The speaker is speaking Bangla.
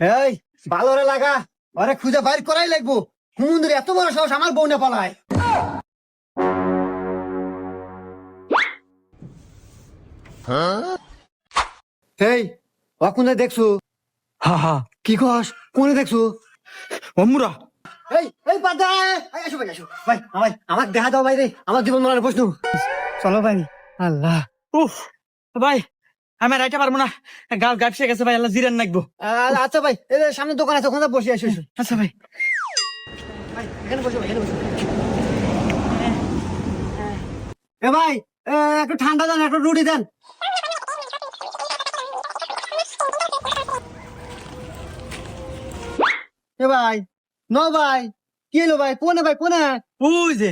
এই ভালো রে লাগা, ওরে খুঁজে বাইর করাই লাগবো। হুমুন্দির এত বড় সাহস আমার বউ না পালায়। এই অকুনে দেখছো? হা হা কি কস? কোনে দেখছো? অমুরা এই বাদা, আসো ভাই, আসো ভাই, আমাকে দেখা দাও ভাই রে, আমার জীবন মরণের প্রশ্ন। চলো ভাই। আল্লাহ। উফ ভাই আমি আর রাইতে পারবো না, গাল গাপসে গেছে ভাই, আল্লাহ জিরান নাকবো। আচ্ছা ভাই, এই যে সামনে দোকান আছে, ওখানে বসে আসো। আচ্ছা ভাই। ভাই এখানে বসো, ভাই এখানে বসো। এ ভাই, একটু ঠান্ডা দেন, একটু রুটি দেন। এ ভাই, ন ভাই, কি হলো ভাই? কোনে ভাই, কোনে? ওই যে